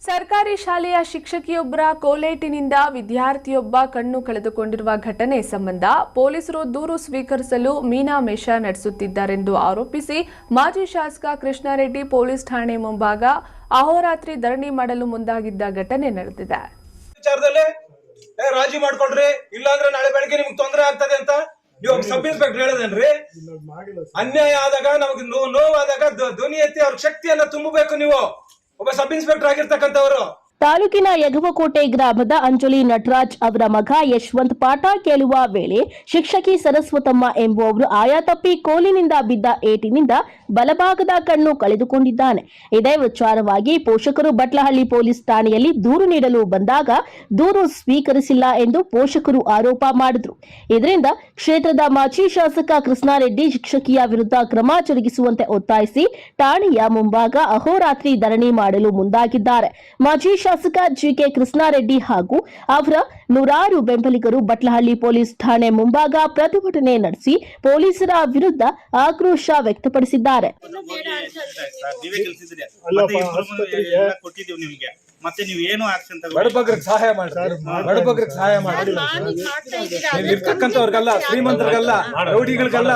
ಸರ್ಕಾರಿ ಶಾಲೆಯ ಶಿಕ್ಷಕಿಯೊಬ್ಬರ ಕೋಲೇಟಿನಿಂದ ವಿದ್ಯಾರ್ಥಿಯೊಬ್ಬ ಕಣ್ಣು ಕಳೆದುಕೊಂಡಿರುವ ಘಟನೆ ಸಂಬಂಧ ಪೊಲೀಸರು ದೂರು ಸ್ವೀಕರಿಸಲು ಮೀನಾಮೇಷ ನಡೆಸುತ್ತಿದ್ದಾರೆಂದು ಆರೋಪಿಸಿ ಮಾಜಿ ಶಾಸಕ ಕೃಷ್ಣಾರೆಡ್ಡಿ ಪೊಲೀಸ್ ಠಾಣೆ ಮುಂಭಾಗ ಅಹೋರಾತ್ರಿ ಧರಣಿ ಮಾಡಲು ಮುಂದಾಗಿದ್ದ ಘಟನೆ ನಡೆದಿದೆ. ರಾಜಿ ಮಾಡ್ಕೊಂಡ್ರಿ ಇಲ್ಲಾಂದ್ರೆ ನಾಳೆ ಬೆಳಗ್ಗೆ ನಿಮ್ಗೆ ತೊಂದರೆ ಆಗ್ತದೆ ಅಂತ ಇವಾಗ ಸಬ್ ಇನ್ಸ್ಪೆಕ್ಟರ್ ಹೇಳದೇನ್ರಿ? ಅನ್ಯಾಯ ಆದಾಗ ನಮಗೆ ನೋವಾದಾಗ ಧ್ವನಿ ಎತ್ತಿ ಅವ್ರ ಶಕ್ತಿಯನ್ನ ತುಂಬಬೇಕು. ನೀವು ಒಬ್ಬ ಸಬ್ ಇನ್ಸ್ಪೆಕ್ಟರ್ ಆಗಿರ್ತಕ್ಕಂಥವ್ರು. ತಾಲೂಕಿನ ಯಗವಕೋಟೆ ಗ್ರಾಮದ ಅಂಜಲಿ ನಟರಾಜ್ ಅವರ ಮಗ ಯಶವಂತ್ ಪಾಠ ಕೇಳುವ ವೇಳೆ ಶಿಕ್ಷಕಿ ಸರಸ್ವತಮ್ಮ ಎಂಬುವವರು ಆಯಾ ತಪ್ಪಿ ಕೋಲಿನಿಂದ ಬಿದ್ದ ಏಟಿನಿಂದ ಬಲಭಾಗದ ಕಣ್ಣು ಕಳೆದುಕೊಂಡಿದ್ದಾನೆ. ಇದೇ ವಿಚಾರವಾಗಿ ಪೋಷಕರು ಬಟ್ಲಹಳ್ಳಿ ಪೊಲೀಸ್ ಠಾಣೆಯಲ್ಲಿ ದೂರು ನೀಡಲು ಬಂದಾಗ ದೂರು ಸ್ವೀಕರಿಸಿಲ್ಲ ಎಂದು ಪೋಷಕರು ಆರೋಪ ಮಾಡಿದ್ರು. ಇದರಿಂದ ಕ್ಷೇತ್ರದ ಮಾಜಿ ಶಾಸಕ ಕೃಷ್ಣಾರೆಡ್ಡಿ ಶಿಕ್ಷಕಿಯ ವಿರುದ್ಧ ಕ್ರಮ ಜರುಗಿಸುವಂತೆ ಒತ್ತಾಯಿಸಿ ಠಾಣೆಯ ಮುಂಭಾಗ ಅಹೋರಾತ್ರಿ ಧರಣಿ ಮಾಡಲು ಮುಂದಾಗಿದ್ದಾರೆ. ಮಾಜಿ ಶಾಸಕ ಜಿಕೆ ಕೃಷ್ಣಾರೆಡ್ಡಿ ಹಾಗೂ ಅವರ ನೂರಾರು ಬೆಂಬಲಿಗರು ಬಟ್ಲಹಳ್ಳಿ ಪೊಲೀಸ್ ಠಾಣೆ ಮುಂಭಾಗ ಪ್ರತಿಭಟನೆ ನಡೆಸಿ ಪೊಲೀಸರ ವಿರುದ್ಧ ಆಕ್ರೋಶ ವ್ಯಕ್ತಪಡಿಸಿದ್ದಾರೆ. ಮತ್ತೆ ನೀವು ಏನು ಆಕ್ಷನ್ ಬಡಬಗ್ರಿಗೆ ಸಹಾಯ ಮಾಡ್ತಾರೆ, ಬಡಬಗ್ರಿಗೆ ಸಹಾಯ ಮಾಡಿ ಇರ್ತಕ್ಕಂಥವ್ರಿಗಲ್ಲ, ಶ್ರೀಮಂತರಿಗಲ್ಲ, ರೌಡಿಗಳಿಗಲ್ಲ.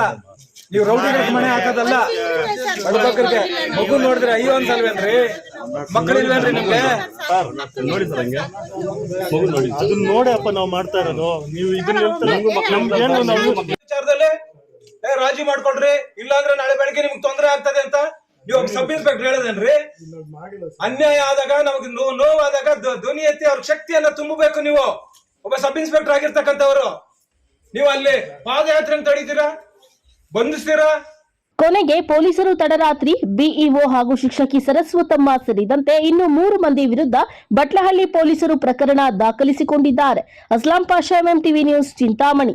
ನೀವು ರೌಡಿಗಳಿಗೆ ಮನೆ ಹಾಕೋದಲ್ಲ, ಬಡಬಗ್ರಿಗೆ. ಮಗು ನೋಡಿದ್ರೆ ಅಯ್ಯೋ ಅನ್ಸಲ್ವೇನ್ರಿ? ಮಕ್ಕಳಿಲ್ವೇನ್ರಿ ನಿಮ್ಗೆ? ನೋಡಿ ಸರ್, ಹಂಗೆ ಮಗು ನೋಡಿ ಅದನ್ನ ನೋಡಿ ಅಪ್ಪ ನಾವು ಮಾಡ್ತಾ ಇರೋದು. ನೀವು ಇದನ್ನ ವಿಚಾರದಲ್ಲಿ ರಾಜಿ ಮಾಡ್ಕೊಂಡ್ರಿ ಇಲ್ಲಾಂದ್ರೆ ನಾಳೆ ಬೆಳಗ್ಗೆ ನಿಮ್ಗೆ ತೊಂದರೆ ಆಗ್ತದೆ ಅಂತ ಇವಾಗ ಸಬ್ ಇನ್ಸ್ಪೆಕ್ಟರ್ ಹೇಳದೇನ್ರಿ? ಅನ್ಯಾಯ ಆದಾಗ ನಮಗೆ ನೋವಾದಾಗ ಧ್ವನಿ ಎತ್ತಿ ಅವ್ರ ಶಕ್ತಿಯನ್ನ ತುಂಬಬೇಕು. ನೀವು ಒಬ್ಬ ಸಬ್ ಇನ್ಸ್ಪೆಕ್ಟರ್ ಆಗಿರ್ತಕ್ಕಂಥವ್ರು. ನೀವು ಅಲ್ಲಿ ಪಾದಯಾತ್ರೆ ತಡೀತೀರಾ, ಬಂಧಿಸ್ತೀರಾ? ಕೊನೆಗೆ ಪೊಲೀಸರು ತಡರಾತ್ರಿ ಬಿಇಒ ಹಾಗೂ ಶಿಕ್ಷಕಿ ಸರಸ್ವತಮ್ಮ ಸೇರಿದಂತೆ ಇನ್ನು 3 ಮಂದಿ ವಿರುದ್ಧ ಬಟ್ಲಹಳ್ಳಿ ಪೊಲೀಸರು ಪ್ರಕರಣ ದಾಖಲಿಸಿಕೊಂಡಿದ್ದಾರೆ. Aslam Pasha, MM TV news, Chintamani.